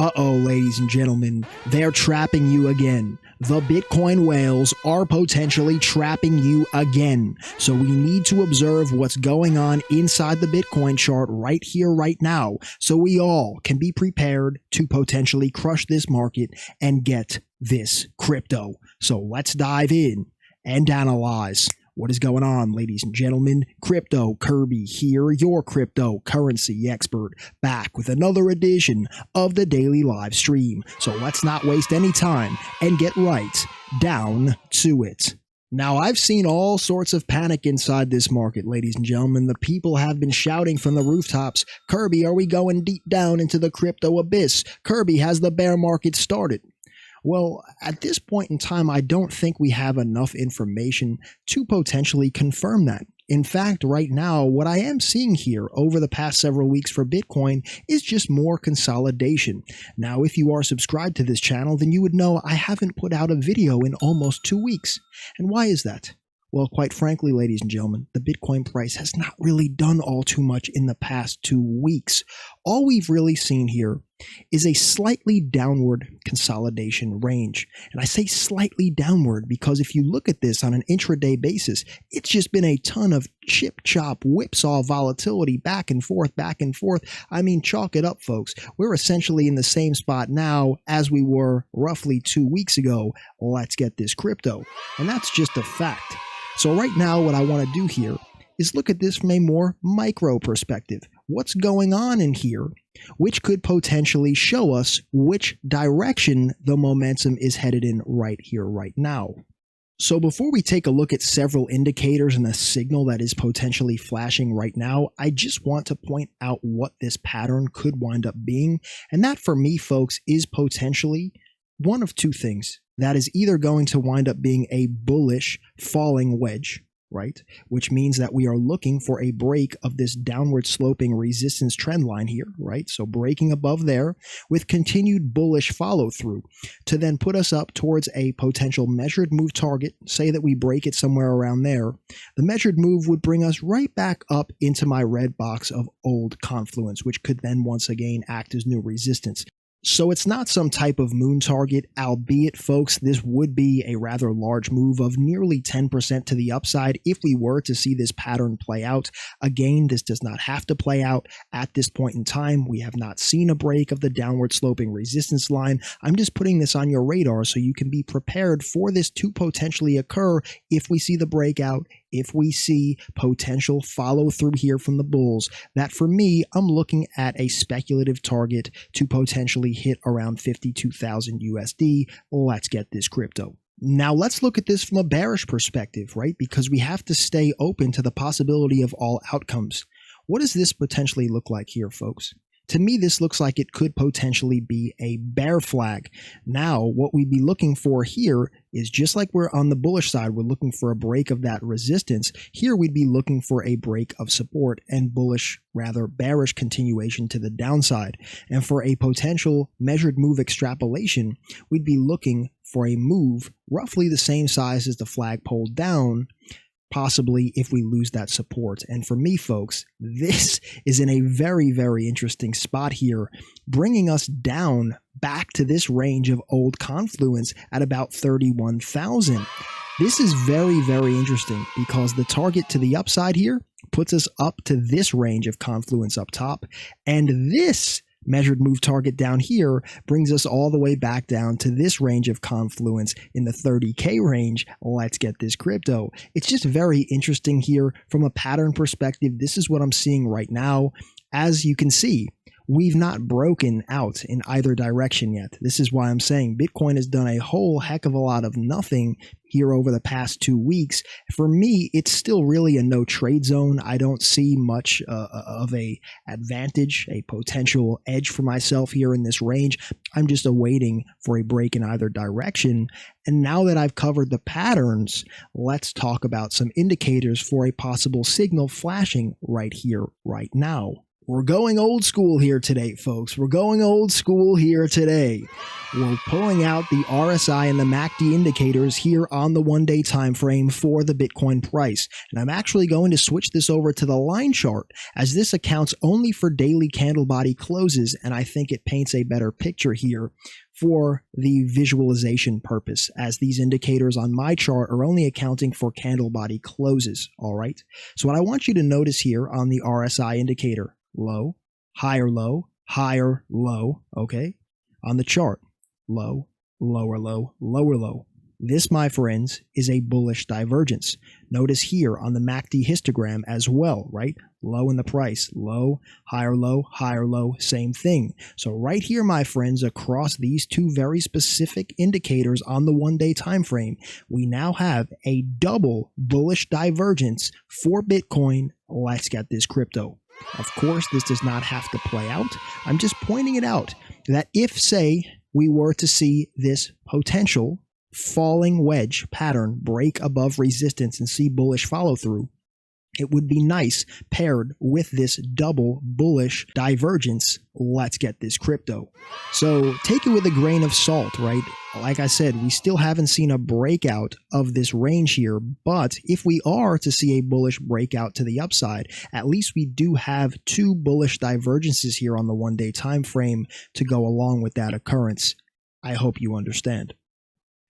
Uh-oh, ladies and gentlemen, they're trapping you again. The Bitcoin whales are potentially trapping you again. So we need to observe what's going on inside the Bitcoin chart right here, right now, so we all can be prepared to potentially crush this market and get this crypto. So let's dive in and analyze. What is going on, ladies and gentlemen? Crypto Kirby here, your cryptocurrency expert, back with another edition of the daily live stream. So let's not waste any time and get right down to it. Now, I've seen all sorts of panic inside this market, ladies and gentlemen. The people have been shouting from the rooftops, Kirby, are we going deep down into the crypto abyss? Kirby, has the bear market started? Well, at this point in time, I don't think we have enough information to potentially confirm that. In fact, right now, what I am seeing here over the past several weeks for Bitcoin is just more consolidation. Now, if you are subscribed to this channel, then you would know I haven't put out a video in almost 2 weeks. And why is that? Well, quite frankly, ladies and gentlemen, the Bitcoin price has not really done all too much in the past 2 weeks. All we've really seen here is a slightly downward consolidation range. And I say slightly downward because if you look at this on an intraday basis, it's just been a ton of chip chop whipsaw volatility back and forth, back and forth. I mean, chalk it up, folks. We're essentially in the same spot now as we were roughly 2 weeks ago. Let's get this crypto. And that's just a fact. So right now, what I want to do here is look at this from a more micro perspective. What's going on in here, which could potentially show us which direction the momentum is headed in right here, right now. So before we take a look at several indicators and the signal that is potentially flashing right now, I just want to point out what this pattern could wind up being. And that for me, folks, is potentially one of two things. That is either going to wind up being a bullish falling wedge, right? Which means that we are looking for a break of this downward sloping resistance trend line here, right? So breaking above there with continued bullish follow through to then put us up towards a potential measured move target. Say that we break it somewhere around there. The measured move would bring us right back up into my red box of old confluence, which could then once again act as new resistance. So it's not some type of moon target, albeit, folks, this would be a rather large move of nearly 10% to the upside if we were to see this pattern play out. Again, this does not have to play out at this point in time. We have not seen a break of the downward sloping resistance line. I'm just putting this on your radar so you can be prepared for this to potentially occur if we see the breakout, if we see potential follow through here from the bulls. That for me, I'm looking at a speculative target to potentially hit around 52,000 USD. Let's get this crypto. Now let's look at this from a bearish perspective, right? Because we have to stay open to the possibility of all outcomes. What does this potentially look like here, folks? To me, this looks like it could potentially be a bear flag. Now, what we'd be looking for here is just like we're on the bullish side, we're looking for a break of that resistance. Here, we'd be looking for a break of support and bullish, rather bearish continuation to the downside. And for a potential measured move extrapolation, we'd be looking for a move roughly the same size as the flagpole down, possibly if we lose that support. And for me, folks, this is in a very, very interesting spot here, bringing us down back to this range of old confluence at about 31,000. This is very, very interesting because the target to the upside here puts us up to this range of confluence up top, and this measured move target down here brings us all the way back down to this range of confluence in the 30K range. Let's get this crypto. It's just very interesting here from a pattern perspective. This is what I'm seeing right now. As you can see, we've not broken out in either direction yet. This is why I'm saying Bitcoin has done a whole heck of a lot of nothing here over the past 2 weeks. For me, it's still really a no trade zone. I don't see much of a advantage, a potential edge for myself here in this range. I'm just awaiting for a break in either direction. And now that I've covered the patterns, let's talk about some indicators for a possible signal flashing right here, right now. We're going old school here today, folks. We're going old school here today. We're pulling out the RSI and the MACD indicators here on the one-day time frame for the Bitcoin price. And I'm actually going to switch this over to the line chart, as this accounts only for daily candle body closes, and I think it paints a better picture here for the visualization purpose, as these indicators on my chart are only accounting for candle body closes. All right. So what I want you to notice here on the RSI indicator, low, higher low, higher low, okay? On the chart, low, lower low, lower low. This, my friends, is a bullish divergence. Notice here on the MACD histogram as well, right? Low in the price, low, higher low, same thing. So right here, my friends, across these two very specific indicators on the one-day time frame, we now have a double bullish divergence for Bitcoin. Let's get this crypto. Of course, this does not have to play out. I'm just pointing it out that if, say, we were to see this potential falling wedge pattern break above resistance and see bullish follow through, it would be nice paired with this double bullish divergence. Let's get this crypto. So take it with a grain of salt, right? Like I said, we still haven't seen a breakout of this range here, but if we are to see a bullish breakout to the upside, at least we do have two bullish divergences here on the one-day time frame to go along with that occurrence. I hope you understand.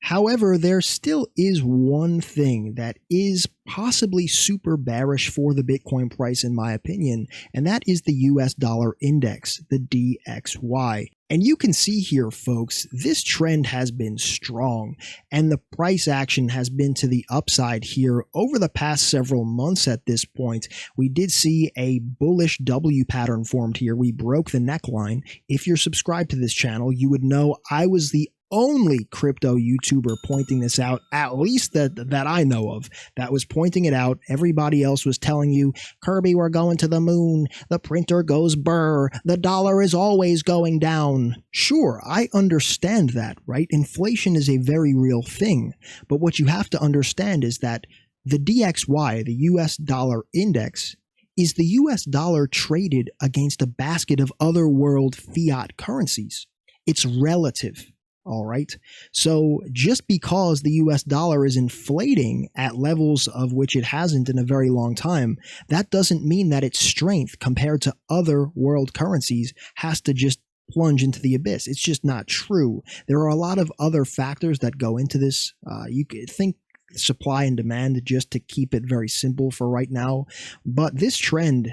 However, there still is one thing that is possibly super bearish for the Bitcoin price, in my opinion, and that is the US dollar index, the DXY. And you can see here, folks, this trend has been strong, and the price action has been to the upside here over the past several months at this point. We did see a bullish W pattern formed here. We broke the neckline. If you're subscribed to this channel, you would know I was the only crypto YouTuber pointing this out, at least that I know of, that was pointing it out. Everybody else was telling you, Kirby, we're going to the moon, the printer goes burr, the dollar is always going down. Sure, I understand that, right? Inflation is a very real thing, but what you have to understand is that the DXY, the US dollar index, is the US dollar traded against a basket of other world fiat currencies. It's relative. All right. So just because the US dollar is inflating at levels of which it hasn't in a very long time, that doesn't mean that its strength compared to other world currencies has to just plunge into the abyss. It's just not true. There are a lot of other factors that go into this. You could think supply and demand, just to keep it very simple for right now. But this trend,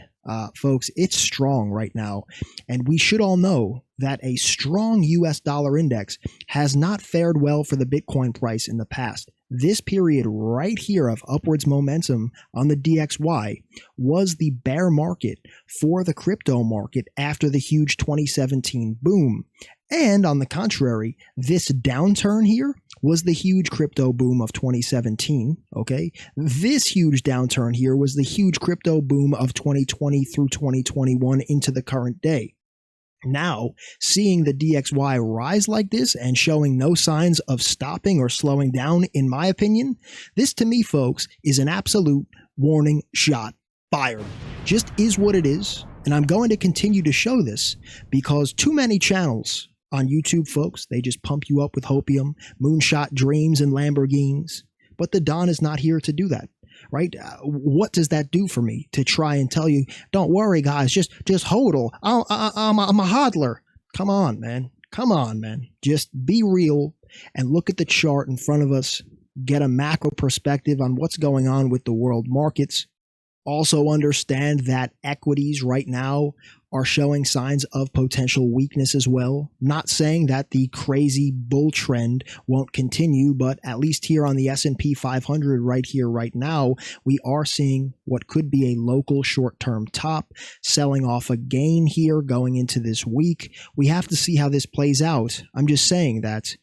folks, it's strong right now. And we should all know that a strong US dollar index has not fared well for the Bitcoin price in the past. This period right here of upwards momentum on the DXY was the bear market for the crypto market after the huge 2017 boom. And on the contrary, this downturn here was the huge crypto boom of 2017, okay? This huge downturn here was the huge crypto boom of 2020 through 2021 into the current day. Now, seeing the DXY rise like this and showing no signs of stopping or slowing down, in my opinion, this to me, folks, is an absolute warning shot fired. Just is what it is, and I'm going to continue to show this because too many channels on YouTube, folks, they just pump you up with hopium, moonshot dreams, and Lamborghinis. But the Don is not here to do that, right? What does that do for me to try and tell you, don't worry, guys, just hodl. I'm a hodler. Come on, man. Come on, man. Just be real and look at the chart in front of us. Get a macro perspective on what's going on with the world markets. Also understand that equities right now are showing signs of potential weakness as well. Not saying that the crazy bull trend won't continue, but at least here on the S&P 500 right here, right now, we are seeing what could be a local short-term top, selling off a gain here going into this week. We have to see how this plays out. I'm just saying that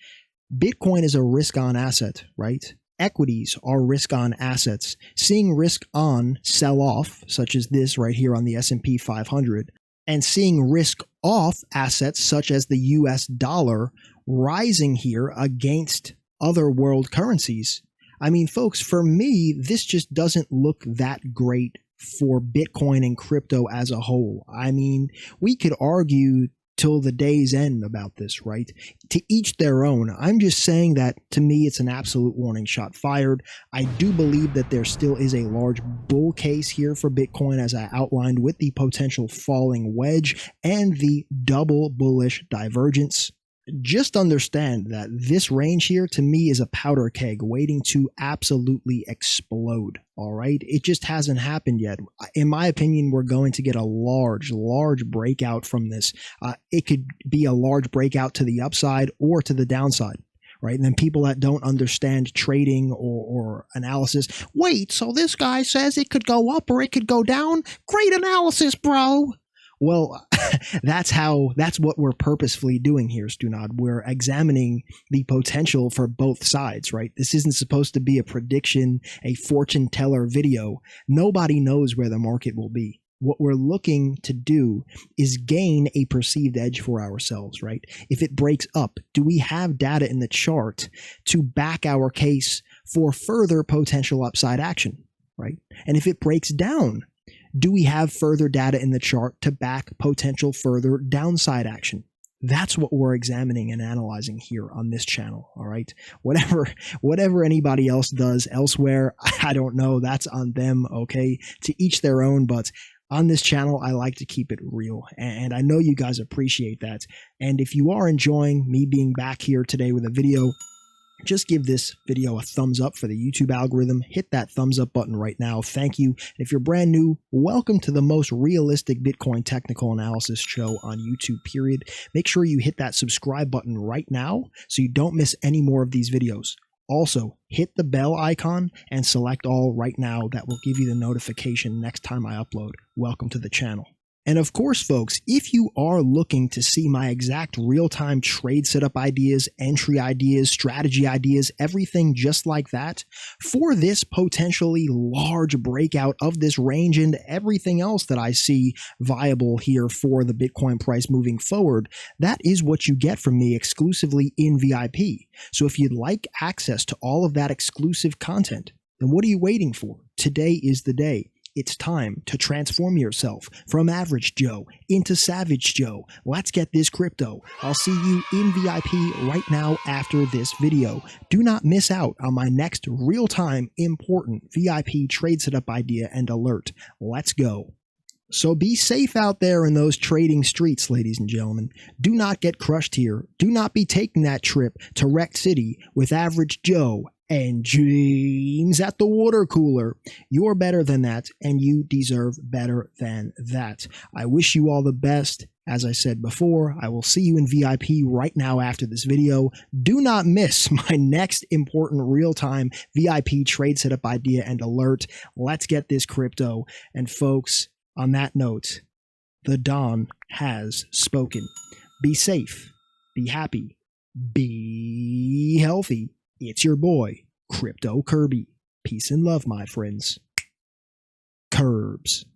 Bitcoin is a risk-on asset, right? Equities are risk-on assets. Seeing risk-on sell-off, such as this right here on the S&P 500, and seeing risk-off assets such as the US dollar rising here against other world currencies. I mean, folks, for me, this just doesn't look that great for Bitcoin and crypto as a whole. I mean, we could argue till the day's end about this, right? To each their own. I'm just saying that to me, it's an absolute warning shot fired. I do believe that there still is a large bull case here for Bitcoin, as I outlined, with the potential falling wedge and the double bullish divergence. Just understand that this range here to me is a powder keg waiting to absolutely explode. All right. It just hasn't happened yet. In my opinion, we're going to get a large breakout from this. It could be a large breakout to the upside or to the downside. Right. And then people that don't understand trading or analysis, wait, so this guy says it could go up or it could go down? Great analysis, bro. Well, that's what we're purposefully doing here, Stunad. We're examining the potential for both sides, right? This isn't supposed to be a prediction, a fortune teller video. Nobody knows where the market will be. What we're looking to do is gain a perceived edge for ourselves, right? If it breaks up, do we have data in the chart to back our case for further potential upside action, right? And if it breaks down, do we have further data in the chart to back potential further downside action? That's what we're examining and analyzing here on this channel, all right? Whatever anybody else does elsewhere, I don't know. That's on them, okay? To each their own, but on this channel, I like to keep it real, and I know you guys appreciate that. And if you are enjoying me being back here today with a video, just give this video a thumbs up for the YouTube algorithm. Hit that thumbs up button right now. Thank you. And if you're brand new, welcome to the most realistic Bitcoin technical analysis show on YouTube, period. Make sure you hit that subscribe button right now so you don't miss any more of these videos. Also, hit the bell icon and select all right now. That will give you the notification next time I upload. Welcome to the channel. And of course, folks, if you are looking to see my exact real-time trade setup ideas, entry ideas, strategy ideas, everything just like that, for this potentially large breakout of this range and everything else that I see viable here for the Bitcoin price moving forward, that is what you get from me exclusively in VIP. So if you'd like access to all of that exclusive content, then what are you waiting for? Today is the day. It's time to transform yourself from average Joe into savage Joe. Let's get this crypto. I'll see you in VIP right now after this video. Do not miss out on my next real-time important VIP trade setup idea and alert. Let's go. So be safe out there in those trading streets, ladies and gentlemen. Do not get crushed here. Do not be taking that trip to Wreck City with average Joe and James at the water cooler. You're better than that, and you deserve better than that. I wish you all the best. As I said before, I will see you in VIP right now after this video. Do not miss my next important real-time VIP trade setup idea and alert. Let's get this crypto. And folks, on that note, the Don has spoken. Be safe, be happy, be healthy. It's your boy, Crypto Kirby. Peace and love, my friends. Curbs.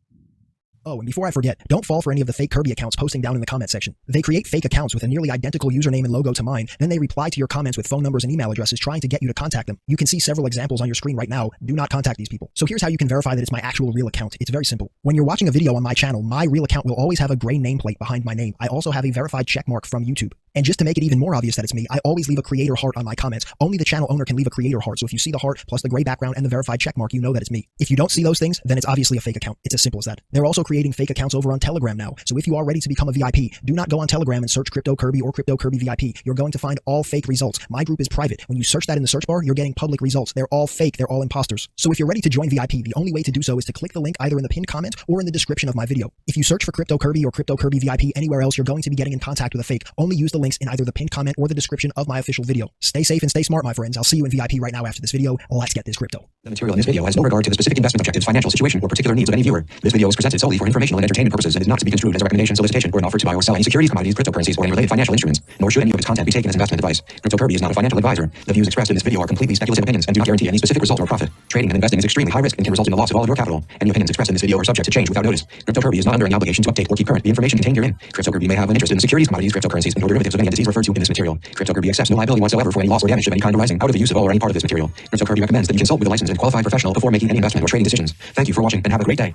Oh, and before I forget, don't fall for any of the fake Kirby accounts posting down in the comment section. They create fake accounts with a nearly identical username and logo to mine, then they reply to your comments with phone numbers and email addresses trying to get you to contact them. You can see several examples on your screen right now. Do not contact these people. So here's how you can verify that it's my actual real account. It's very simple. When you're watching a video on my channel, my real account will always have a gray nameplate behind my name. I also have a verified checkmark from YouTube. And just to make it even more obvious that it's me, I always leave a creator heart on my comments. Only the channel owner can leave a creator heart. So if you see the heart plus the gray background and the verified checkmark, you know that it's me. If you don't see those things, then it's obviously a fake account. It's as simple as that. They're also creating fake accounts over on Telegram now. So if you are ready to become a VIP, do not go on Telegram and search Crypto Kirby or Crypto Kirby VIP. You're going to find all fake results. My group is private. When you search that in the search bar, you're getting public results. They're all fake. They're all imposters. So if you're ready to join VIP, the only way to do so is to click the link either in the pinned comment or in the description of my video. If you search for Crypto Kirby or Crypto Kirby VIP anywhere else, you're going to be getting in contact with a fake. Only use the links in either the pinned comment or the description of my official video. Stay safe and stay smart, my friends. I'll see you in VIP right now after this video. Let's get this crypto. The material in this video has no regard to the specific investment objectives, financial situation, or particular needs of any viewer. This video is presented solely for informational and entertainment purposes and is not to be construed as a recommendation, solicitation, or an offer to buy or sell any securities, commodities, cryptocurrencies, or any related financial instruments, nor should any of its content be taken as investment advice. Crypto Kirby is not a financial advisor. The views expressed in this video are completely speculative opinions and do not guarantee any specific result or profit. Trading and investing is extremely high risk and can result in the loss of all of your capital. Any opinions expressed in this video are subject to change without notice. Crypto Kirby is not under any obligation to update or keep current the information contained herein. Crypto Kirby may have an interest in securities, commodities, cryptocurrencies, and or derivatives of any entities referred to in this material. Crypto Kirby accepts no liability whatsoever for any loss or damage of any kind arising out of the use of all or any part of this material. Crypto Kirby recommends that you consult with a licensed and qualified professional before making any investment or trading decisions. Thank you for watching and have a great day.